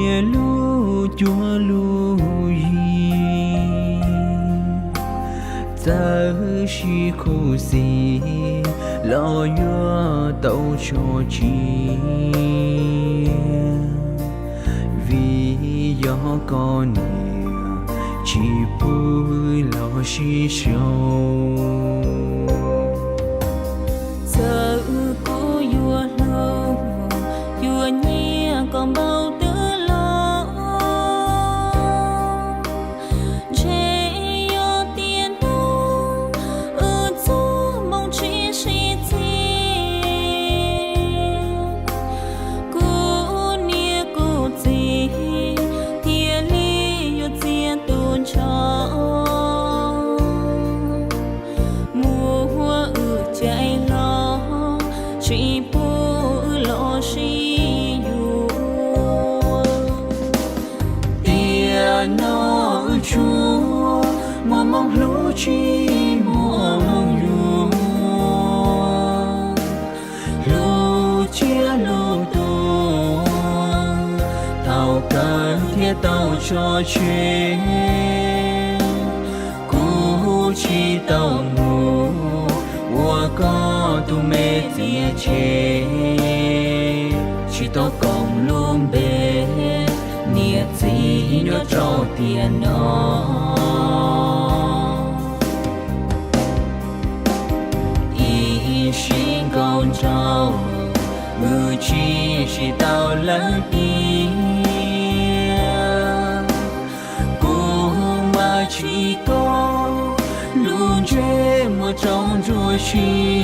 nia lu chúa lu yi ta shi khu si lo yo tàu cho chi vì gió con nhiều chỉ bùi lo shi sâu giờ cô vua lâu vua nhia còn bao tư lo chế yo tiền đâu cho mong chỉ suy cô nia cô gì thiên lý yo tiền tuôn cho chỉ bù lo si yu tia nó chúa mùa mong lũ chi mùa mong yu lũ chia lũ tu tàu cần thiết tàu cho chuyến cú chi tàu mù có tu mê tia chế chỉ tao còn luôn bê nia gì nhớ trâu tiền nó ý xin con trâu người chỉ tao lấy đi cô mà chỉ có luôn chế một trong chúa chi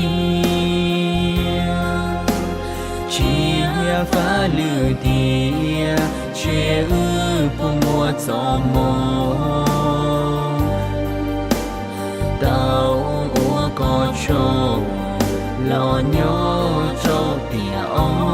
chia phá lửa tia chế ư bù mùa gió mồ tao ua có trâu lo nhớ trâu tia ông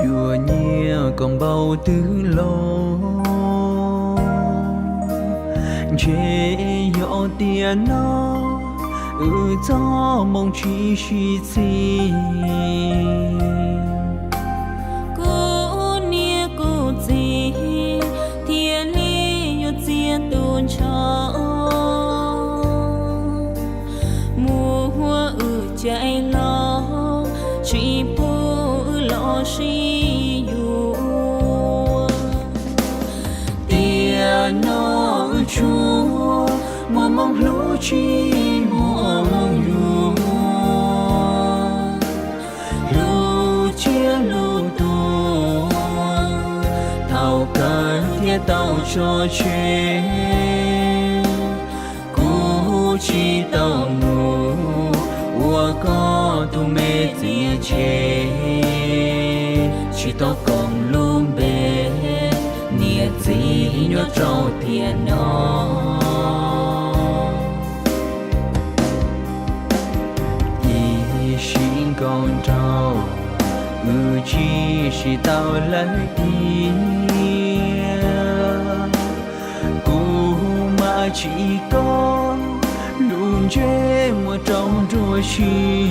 vua nhia còn bao tư lo chế yo tiền nó cho mong chỉ suy chi cô nia cô gì thiên lý yo tiền tuôn cho mùa chạy lo chỉ bù lo si yu tia nó chúa mùa mong lũ chi mùa mong yu lũ chia lũ tu tàu cần thiết tàu cho chuyến cú chi tàu mù có tu mê tia chế chỉ tao còn luôn bê nia gì nhớ trâu tiền nó ý xin con trâu người chỉ tao lấy đi cú mà chỉ có luôn chế một trong chúa chi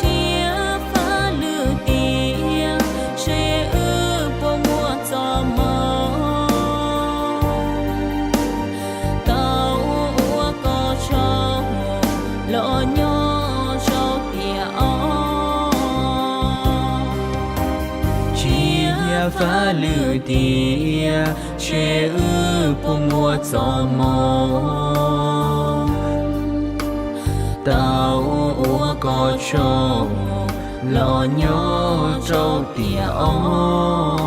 chia phá lửa tia chế ư bồ mùa gió mơ tao ua có trâu lo nhớ trâu tia chia phá lửa tia chế ư bồ mùa gió mơ tao ua có trâu lo nhớ trâu tia ông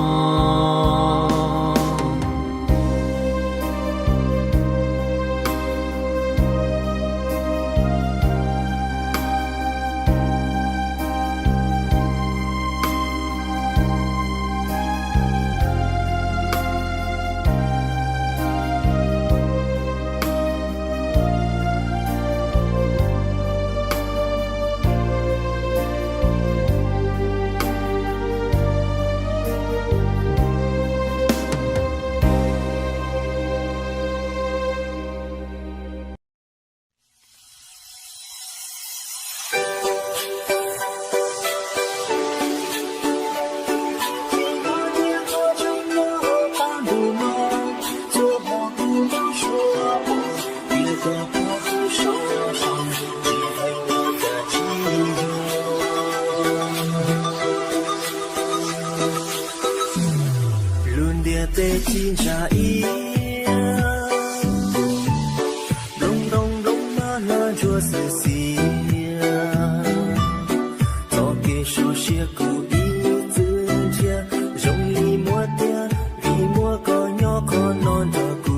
luôn địa tê chín trả ý đông đông đông mà là chúa sự xì cho kê số xia cụ ý tư chia rong li mua tia vì mua có nhỏ có non cho cụ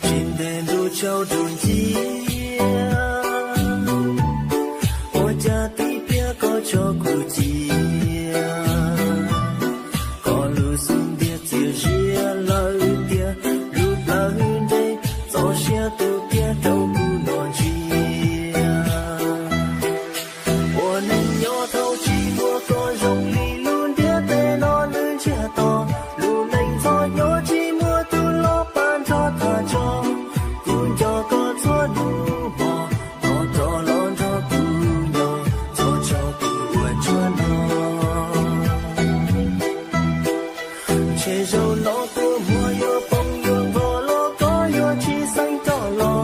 trên đèn đu châu đồn chia ôi cha tí pia có cho cụ chia chế dâu nó của mùa yo bông yo vô lo có yo chi xanh cho lo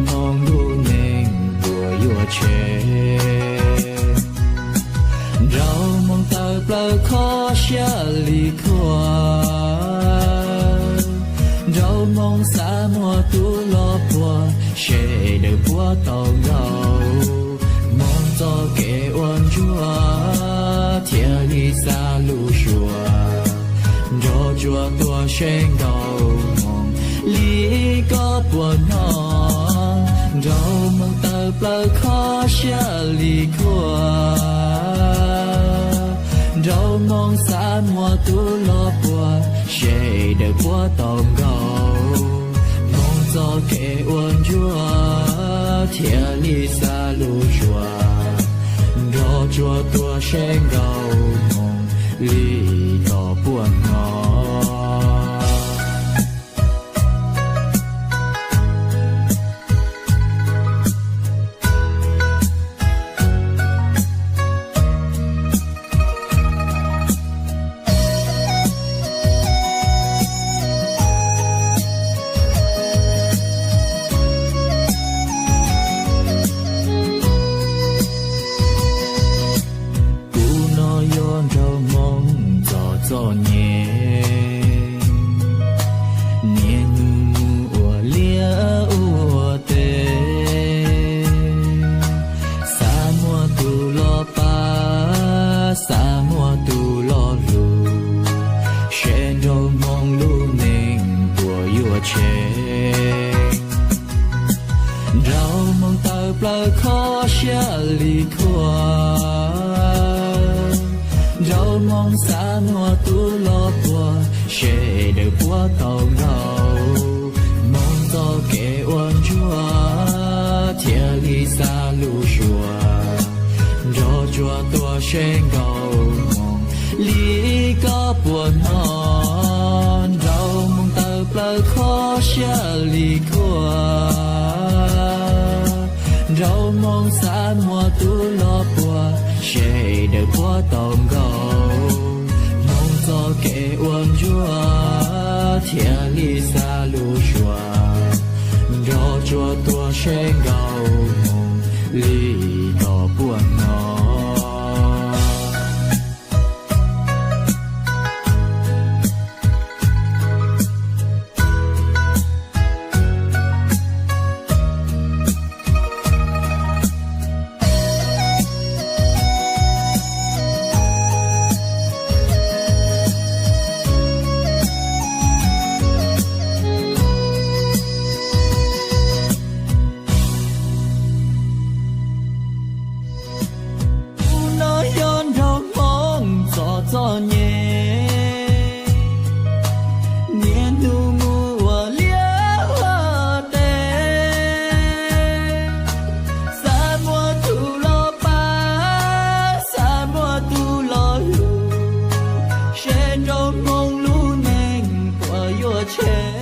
mong lu nên bùa yua chê rau mong tờ bờ khó xa lì khoa rau mong xa mùa tu lo bùa sẽ được bùa tàu gầu mong cho kẻ oan chúa thiên lý xa lũ chùa cho chúa tua sen gầu mong lý có buồn non rau mong tờ bờ khó xa lì khoa rau mong xa mùa tu lo bùa sẽ được bùa tòng gầu mong cho kẻ uốn chúa thiên lý xa lũ chùa rau chúa tua sen gầu mong lý có buồn non khó xa lì khoa rau mong xa mùa tu lo bùa sẽ được bùa tàu gầu mong cho kẻ oan chúa thiên lý xa lũ chùa rau chúa tua sen gầu mong lý có buồn non rau mong tờ bờ khó xa lì khoa rau mong xa mùa tu lo bùa sẽ được bùa tòng gầu mong cho kẻ oan chúa thiên lý xa lũ chùa rau chúa tua sen gầu mong lý có buồn non gió nhẹ nhẹ nu mùa lia hoa tê xa mùa tu lo ba xa mùa tu lo lu sẽ trong mong lu nên qua yo che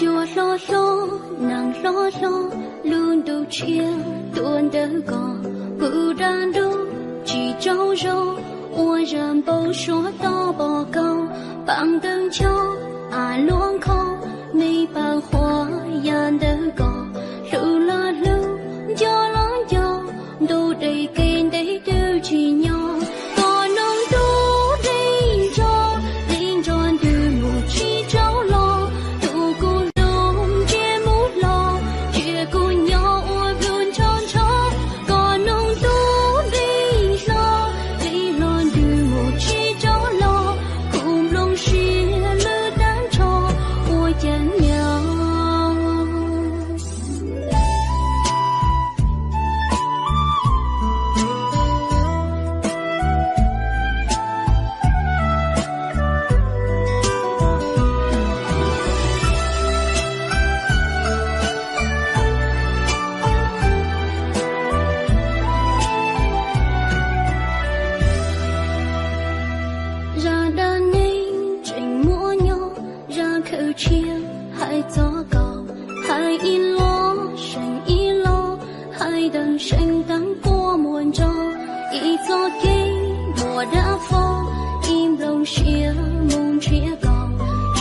chùa lo lo nàng lo lo luôn đủ chia tuôn đỡ gò bự đàn đô chỉ trâu rô ua rầm bầu số to bò câu bằng từng châu luôn khô mi bằng hoa yan đỡ gò lù la lù cho lo cho đồ đầy kênh đầy đều chỉ nhau còn nông đô đinh tròn từ một chi trâu lo tranh tăng qua muôn trò ý cho kinh mùa đã phó im lòng chia mong chia cầu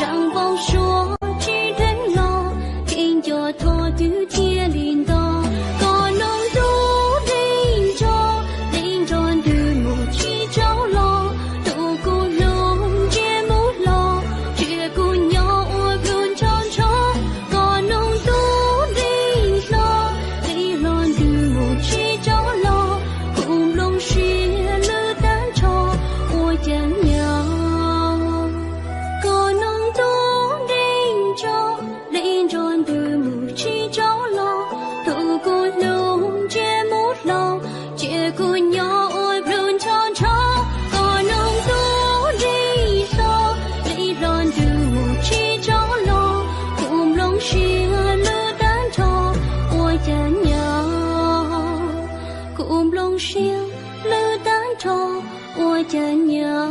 rằng bao số chỉ đến lo kinh cho thọ thứ chia liền to còn nông tú linh tròn từ một chi cháu lo tụ cô lông chia mút lo chia cô nhỏ ôi buồn tròn chó còn nông tú linh lon từ một chi cháu lo cùng lông chia lư tán cho ôi chẳng nhau còn nông tú linh tròn từ một chi cháu lo tụ cô lông chia mút lo chia cô nhỏ ôi buồn tròn chó còn nông tú linh lon từ một chi cháu lo cùng lông chia lư tán cho ôi chẳng nhau cùng lông chia lư tán cho ôi chẳng nhau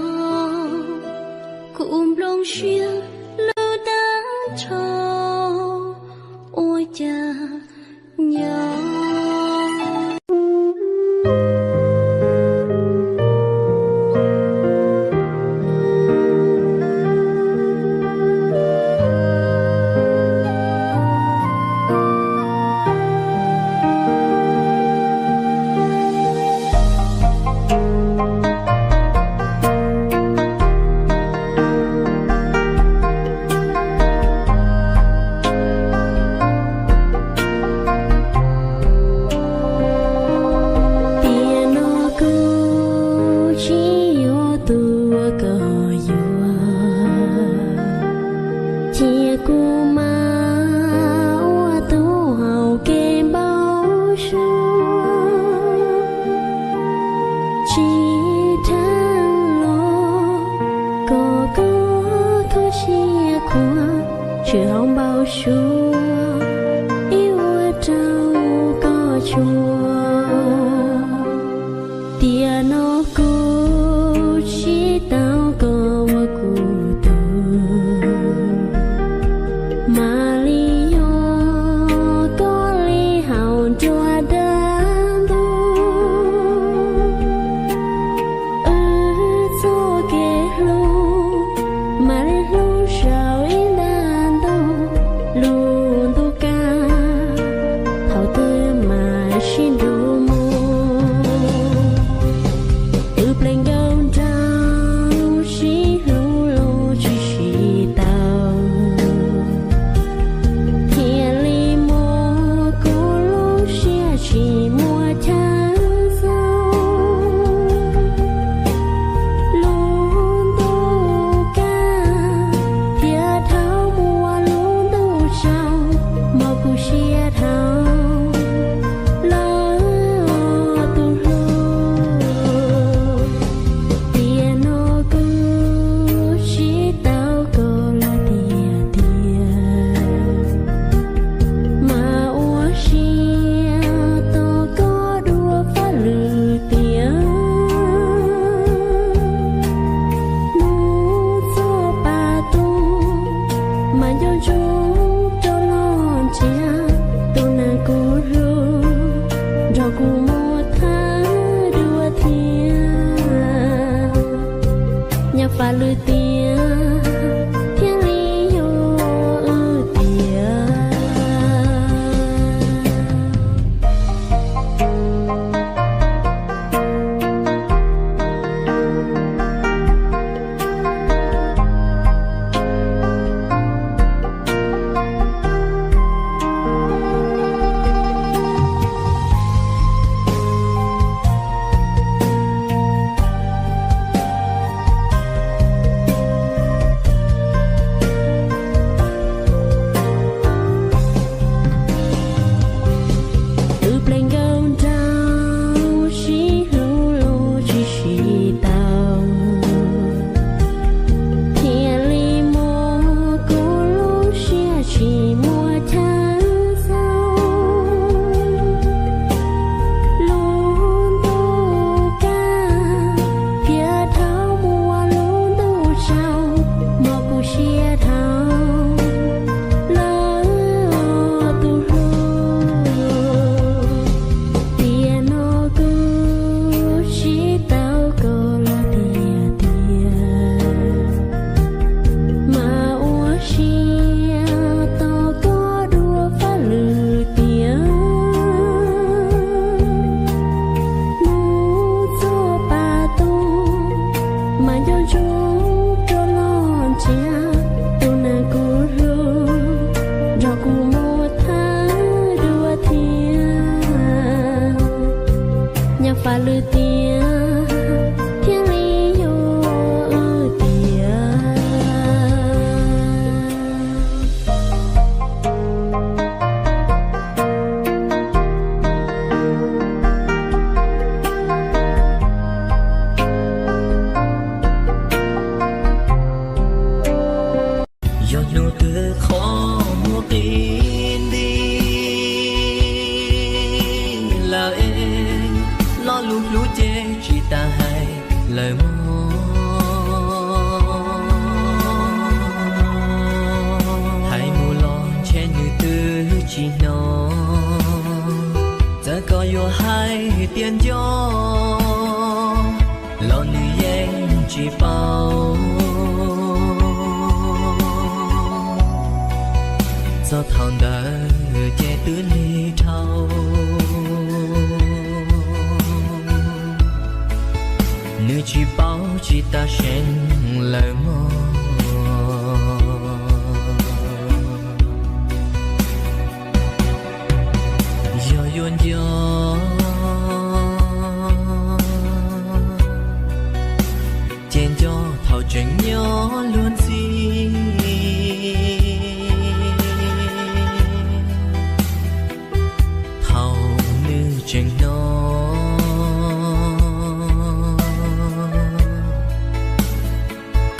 cùng lông chia lư tán cho ôi chẳng nhau chưa hồng bao chúa yêu trao có chúa tia nó cô chỉ tao có cụ tu mà li yo có li hào cho đàn tu cho kê lu mà li lu sao in luôn tu ca thảo tư mà xin đủ mô từ pleng gâu trao xí lu lu chỉ xí tao thiên li mô cô lu xia chỉ mua tháng sau luôn tu ca thiên thảo mua mà cô chia thao lo tu lu tiền nó cứ chỉ tao có là tiền mà ua chia tao có đua phá lư tiền nụ cho ba tu mà do chúng cho lo chia tu na cô ru cho cô một tháng đua thiên nhà phá lư tiền thiên lý yo tiền nhà pha lư tia thiên lý yo tia giọt nụ từ khó mua tin đi là em lo lút lút chê chỉ ta hay lời mong hãy mua lon trên như tư chỉ nó giờ có yo hay tiền gió lon như em chỉ bao do thằng đời che tứ ly thâu nữ chỉ bảo chỉ ta sen lời mơ giờ yun giờ trên cho thầu chuyện nhỏ luôn gì chừng nó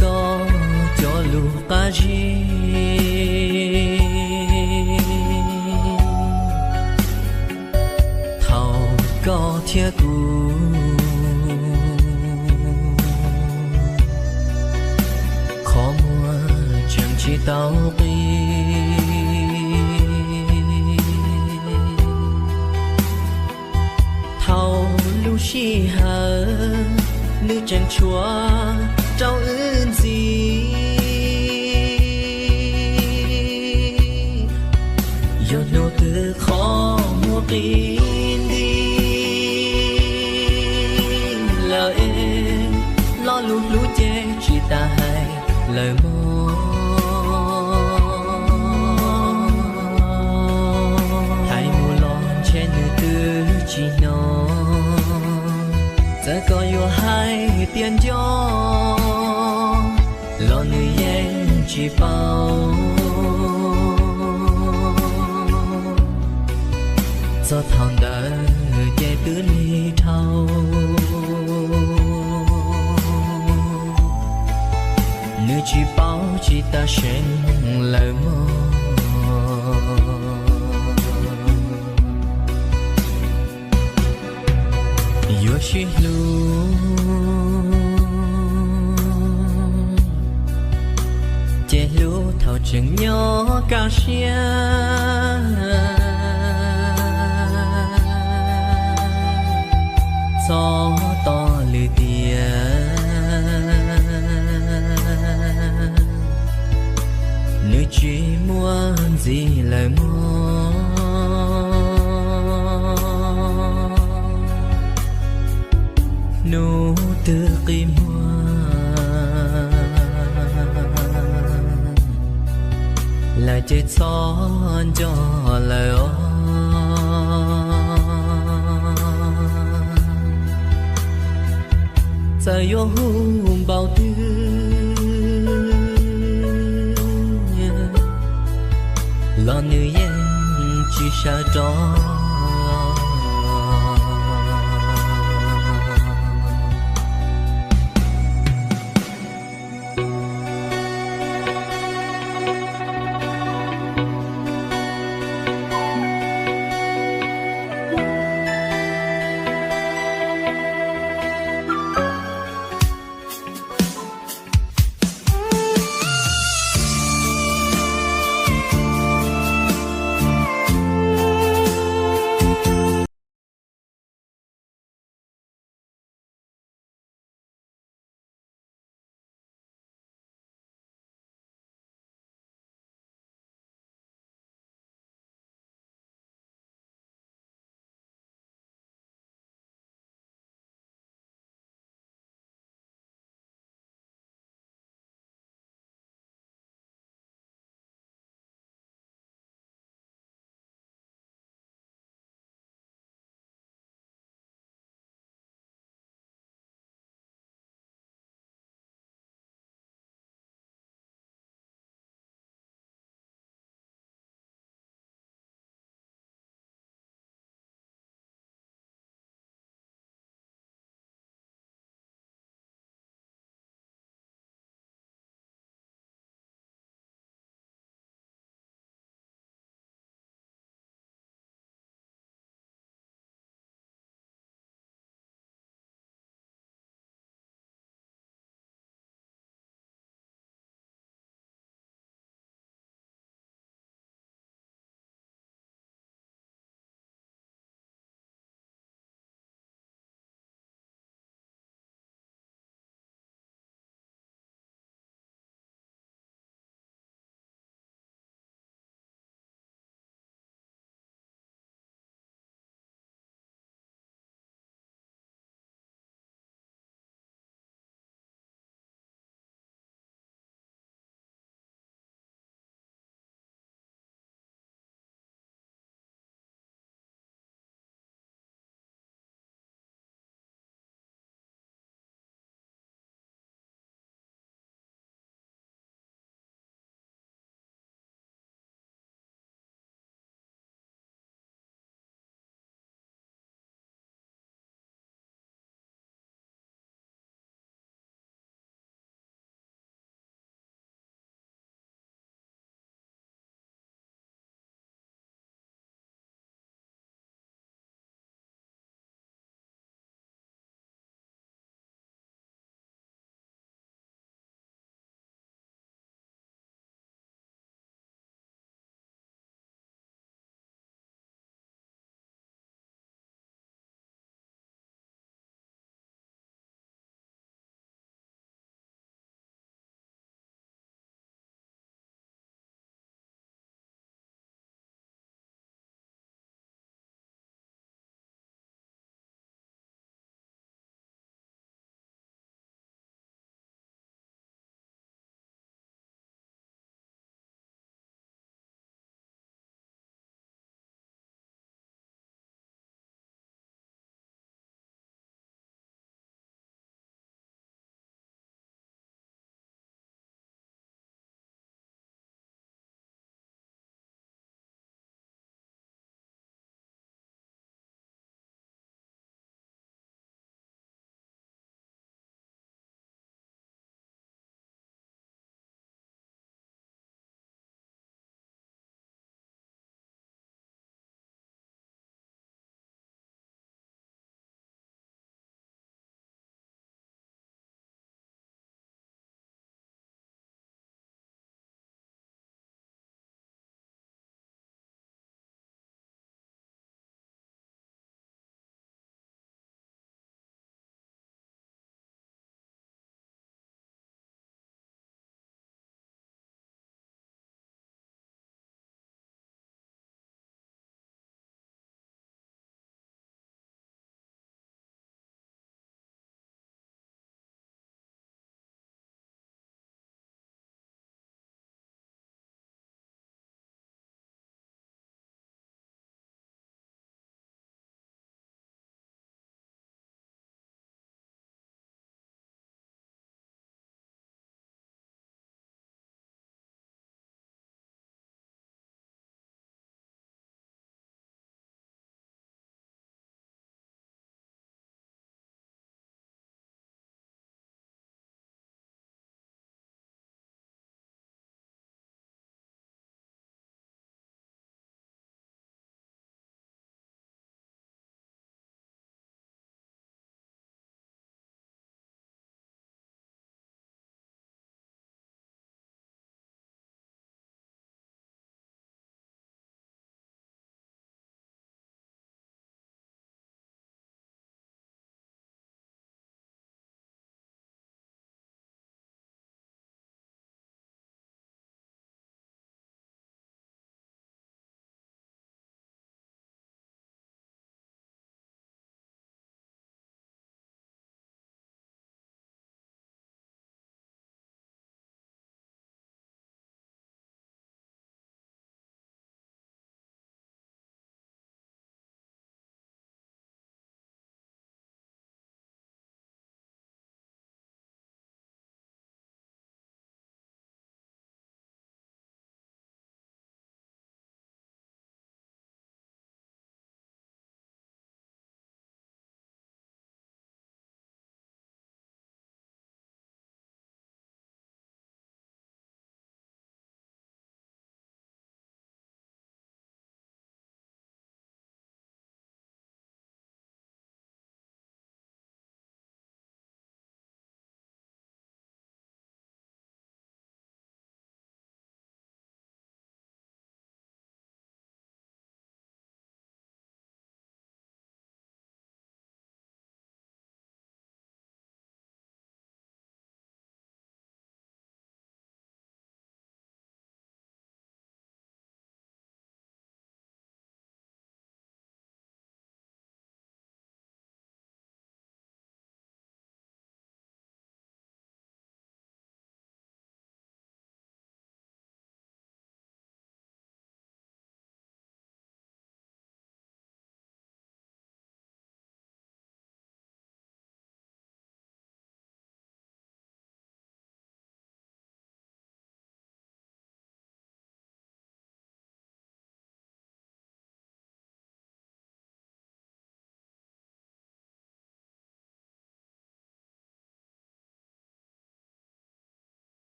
có cho lũ ta gì thầu có thiệt cũ khó mua chẳng chỉ tao đi chi hờ nữ chẳng chúa trao ơn gì giọt nụ từ khó mua tin đi là em lo lút lút chê chỉ ta hay lời mong hãy mua lon trên nụ từ chỉ nó giờ có yo hay tiền gió lo nữ em chỉ bao do thằng đời che tứ ly thâu nữ chỉ bảo chỉ ta sen lời mơ yo chỉ lu che lu thầu chừng nhỏ cao xia gió to lư tia nữ chỉ muốn gì lời mong nụ từ kim hoa là chết son cho lời giờ yo hùng bao tư lo nữ em chỉ sợ đó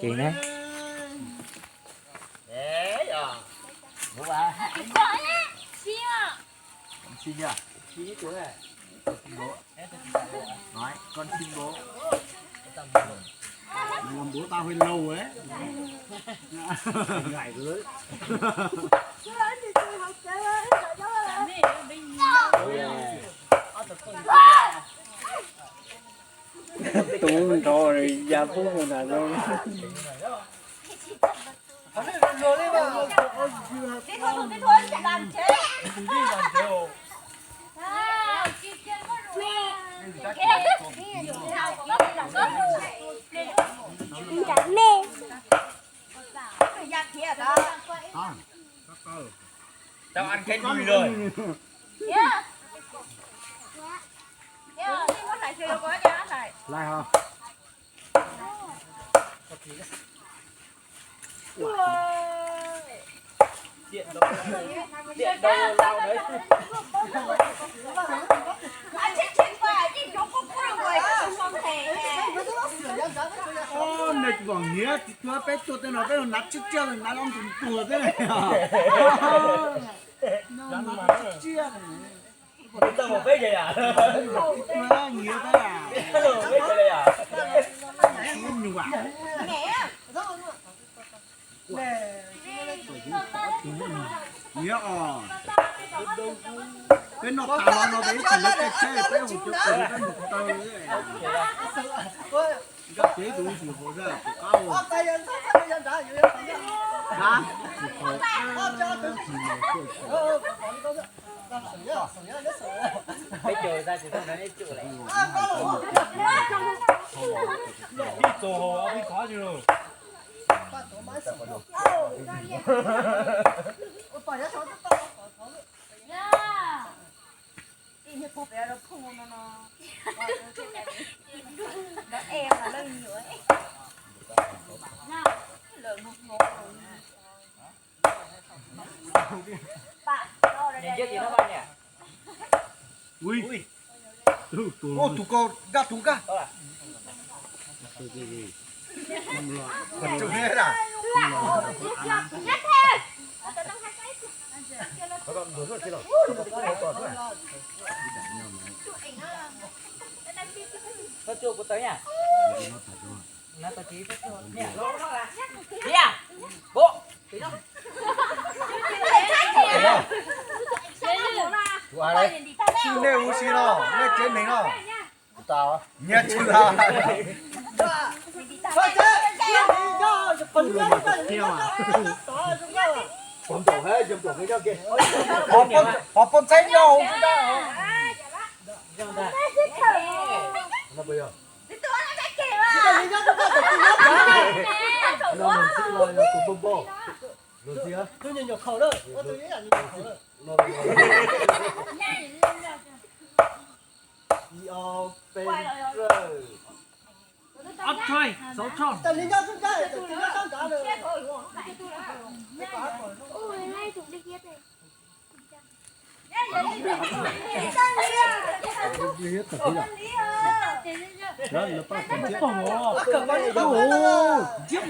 Chị nè. Đấy à. Bố bà. Xin chưa? Xin tuổi này. Xin bố. Nói con xin bố. Làm bố tao hơi lâu ấy. Ngại lưới. Tụi mình to rồi, gia phú mình là đâu. Đi thôi, làm chế. Tao ăn khen vui rồi. Lại hả? Điện đâu lao đấy. Nịch vòng nhía, tôi bé tôi tên nó bé nó nát chiếc chia rồi nát ông thùng tùa thế này à? Nó nát chiếc chia này. Tao một bé vậy à? Nó nhía thế à? Tao một bé vậy à? Không nhiều à? Nhía à? Cái nó tao nó bé chỉ lấy cái xe bé một chút cái một tờ đấy. Cái chế độ chỉ phụ ra cao. Hả? Bây giờ ra chỉ tao nói chịu lại. đi tổ đi khó chứ rồi. Nhìn chết gì nó bao nhỉ? Ui. Ô tụ cô ra tụ ca. Chủ nghĩa à? Có chuột của tới nhỉ? Nó tao chỉ có chuột. Nè, lỗ nó là. Đi à? Bộ. Tụ ai đấy? Chứ nè u xí nó, nè trên này nó. Tao á. Nhét chứ là. Chấm tổ hết, chấm tổ cái cho kia. Họ con xanh nhau. Nó bây giờ. Nó mình xin lời là cùng bông bò. Rồi gì á? Tôi nhìn nhỏ khẩu đó. Tôi nghĩ là nhìn nhỏ khẩu đó. Yo, bên rồi. Ấp chơi, 6 tròn. Đó là bắt cầm chiếc. Chiếc.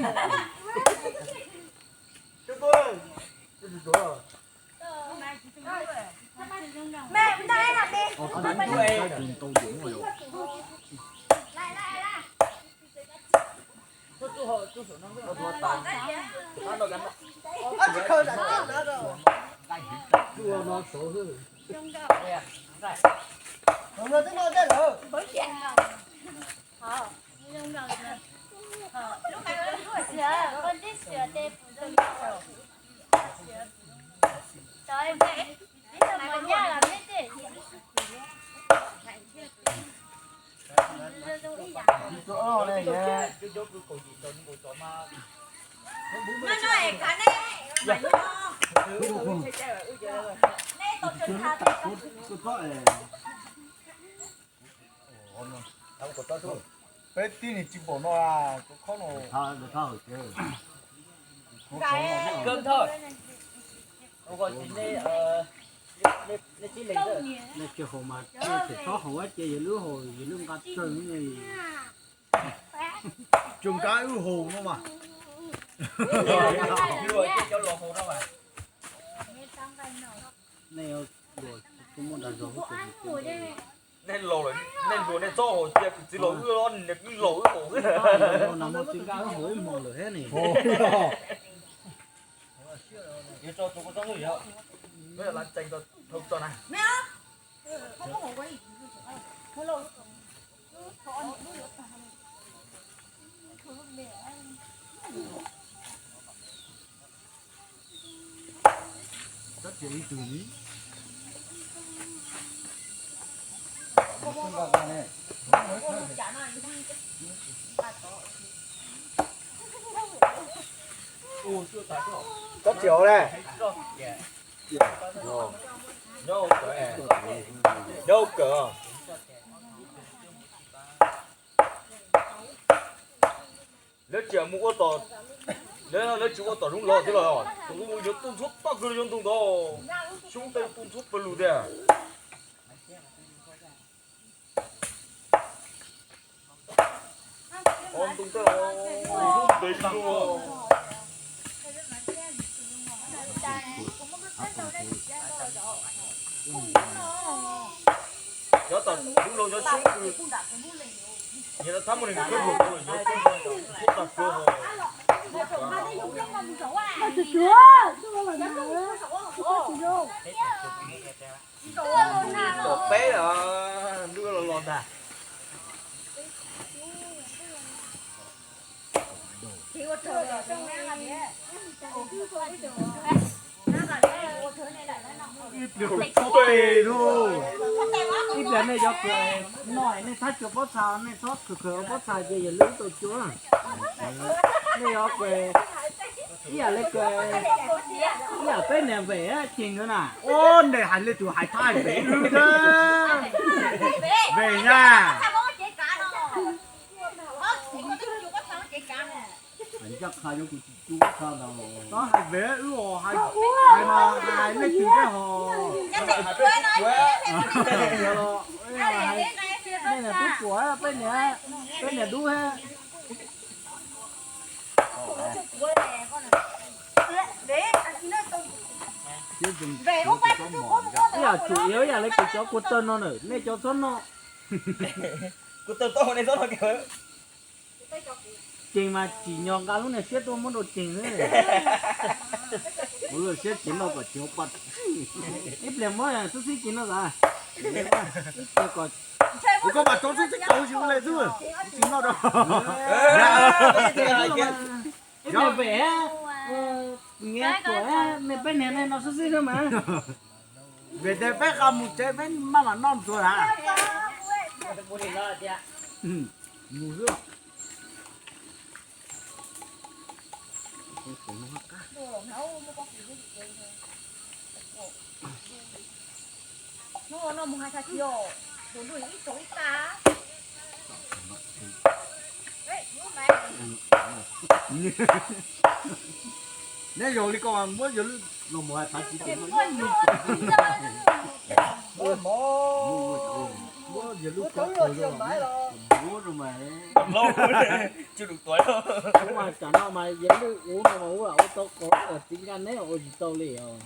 Mẹ, chúng ta hay làm đi. Đánh tôi tìm tôi đúng rồi. Chua nó số hơn. Con thích sửa tê phụ dân sửa. Trời mẹ, mà nhà làm hết đi. Chỗ này nhé. Nó nói cả này. Nè tôi chuẩn thà tôi. Tôi có Không có to thôi. Bé tin thì chim bổ nó là có khó nó. thôi được thôi chứ. Cơm thôi. Ông gọi chị đi đi chỉ lấy rồi. Nó chưa hồ mà chưa có hồ á chơi lứa hồ gì lứa cá trứng gì. Chúng cái ưu hồn không mà. Rồi cho lò hồ đâu mà. này rồi cũng muốn đặt rồi Nên lò rồi nên vừa nên cho hồ chia chỉ lò ư lon được như lò ư hồ. nó nằm một chừng cao hối mồ lửa hết này Để cho tôi có giống gì không? Bây giờ là chanh cho thông cho này. Rất dễ từ lý. Rất chiều đây. Nhô cỡ. Nhô cỡ. Lấy chè mua tỏi. Lấy chú tỏi đúng lò thế rồi. Cũng mua nhớ tung thuốc tao cứ nhớ tung đó. Chúng tay tung thuốc vào lù đây. Ôm tung tay. Đấy luôn. Nhớ tao đúng lò nhớ xuống từ. Nhớ thăm một cái hộp rồi nhớ tung thuốc tao cơ hồ. Một bé là đưa là lọt à. Tùy luôn. ít lần này cho cười nói này thắt cho bớt sao này thoát cửa bớt sao gì lưỡi tôi chúa này cho cười ý là lấy cười ý là bên này về á chỉnh nữa nè Ôn để hành lên từ hải thai về luôn đó. Về nha. mình chắc hai đứa chú sao đâu Đó hải về ư hồ hải mà hải lên từ cái hồ. đây là túi của bên này đu ha ý là chủ yếu là lấy cái chó của tên nó nữa lấy chó son nó Cứ từ to này rất là kiểu. chỉnh mà chỉ nhọn cả lúc này xếp tôi muốn đồ chỉnh nữa ủa xếp chỉnh nó có chiếu bật ít liền mới là xếp chỉnh nó ra ít còn Có bà cho thích cầu chịu lên chứ. Chính nó đâu. ít liền vẽ nghe tuổi này bên này nó xếp nữa mà Về đây bé không một trái bé mà non rồi hả? Mù rửa. nó mua hai thạch dầu đồ đuổi ít tối cá đấy mua mày Nếu rồi đi con muốn rồi nó mua hai thạch chỉ mua giờ lúc có rồi mua rồi mà Lâu chưa được tuổi đâu. mà cả nó mà dễ uống mà uống là ô tô có tính gan đấy là ô gì tàu liền